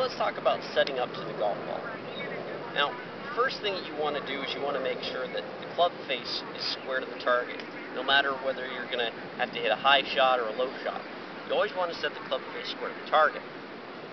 let's talk about setting up to the golf ball. Now, first thing that you want to do is you want to make sure that the club face is square to the target, no matter whether you're going to have to hit a high shot or a low shot. You always want to set the club face square to the target.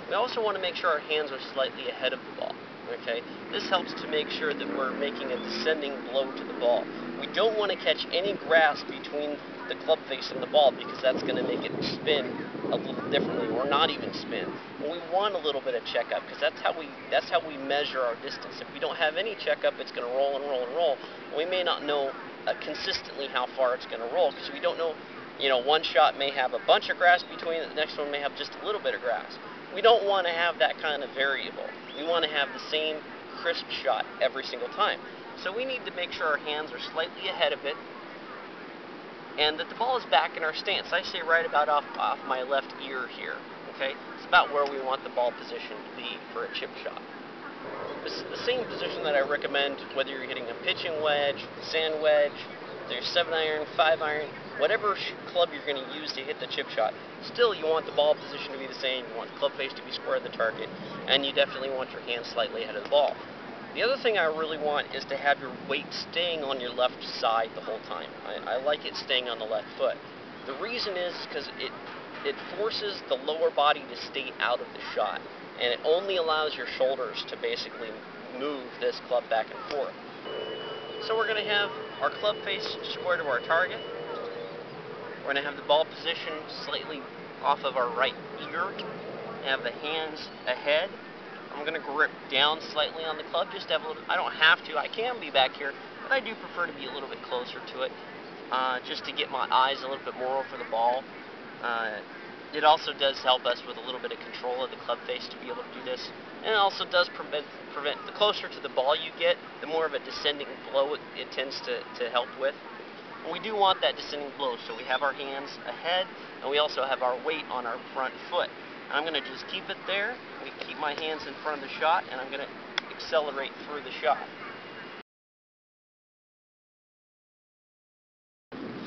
We also want to make sure our hands are slightly ahead of the ball. Okay? This helps to make sure that we're making a descending blow to the ball. We don't want to catch any grass between the club face and the ball, because that's going to make it spin a little differently, or not even spin. And we want a little bit of checkup, because that's how we measure our distance. If we don't have any checkup, it's going to roll and roll and roll. We may not know consistently how far it's going to roll, because we don't know. One shot may have a bunch of grass between it, the next one may have just a little bit of grass. We don't want to have that kind of variable. We want to have the same crisp shot every single time. So we need to make sure our hands are slightly ahead of it, and that the ball is back in our stance. I say right about off my left ear here. Okay, it's about where we want the ball position to be for a chip shot. This is the same position that I recommend whether you're hitting a pitching wedge, sand wedge, there's 7-iron, 5-iron, whatever club you're going to use to hit the chip shot. Still, you want the ball position to be the same. You want the club face to be square of the target, and you definitely want your hands slightly ahead of the ball. The other thing I really want is to have your weight staying on your left side the whole time. I like it staying on the left foot. The reason is because it forces the lower body to stay out of the shot, and it only allows your shoulders to basically move this club back and forth. So we're going to have our club face square to our target. We're going to have the ball position slightly off of our right ear, have the hands ahead. I'm going to grip down slightly on the club, just to have a little. I don't have to. I can be back here, but I do prefer to be a little bit closer to it, just to get my eyes a little bit more over the ball. It also does help us with a little bit of control of the club face to be able to do this, and it also does prevent. The closer to the ball you get, the more of a descending blow it tends to help with. And we do want that descending blow, so we have our hands ahead, and we also have our weight on our front foot. I'm going to just keep it there. We keep my hands in front of the shot, and I'm going to accelerate through the shot.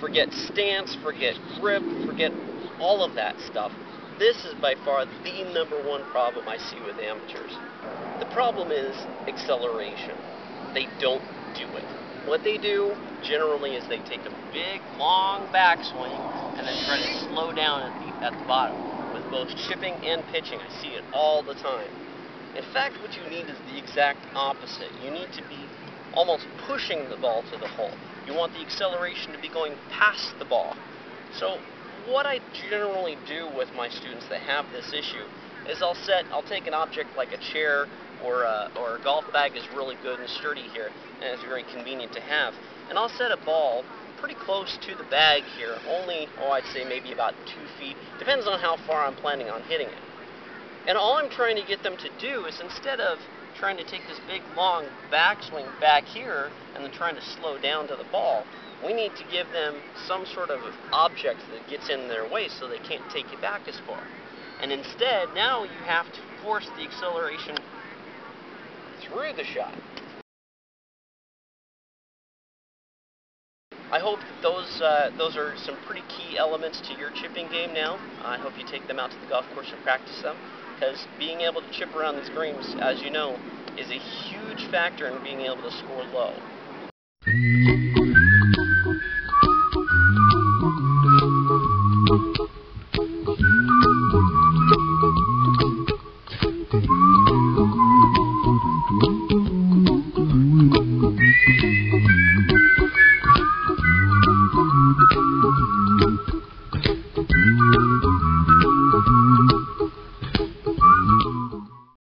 Forget stance, forget grip, forget all of that stuff. This is by far the #1 problem I see with amateurs. The problem is acceleration. They don't do it. What they do generally is they take a big, long backswing and then try to slow down at the bottom. With both chipping and pitching, I see it all the time. In fact, what you need is the exact opposite. You need to be almost pushing the ball to the hole. You want the acceleration to be going past the ball. So what I generally do with my students that have this issue is I'll take an object like a chair or a golf bag is really good and sturdy here, and it's very convenient to have. And I'll set a ball pretty close to the bag here, only, I'd say maybe about 2 feet. Depends on how far I'm planning on hitting it. And all I'm trying to get them to do is, instead of trying to take this big long backswing back here and then trying to slow down to the ball, we need to give them some sort of object that gets in their way so they can't take it back as far. And instead, now you have to force the acceleration through the shot. I hope that those are some pretty key elements to your chipping game now. I hope you take them out to the golf course and practice them, because being able to chip around these greens, as you know, is a huge factor in being able to score low.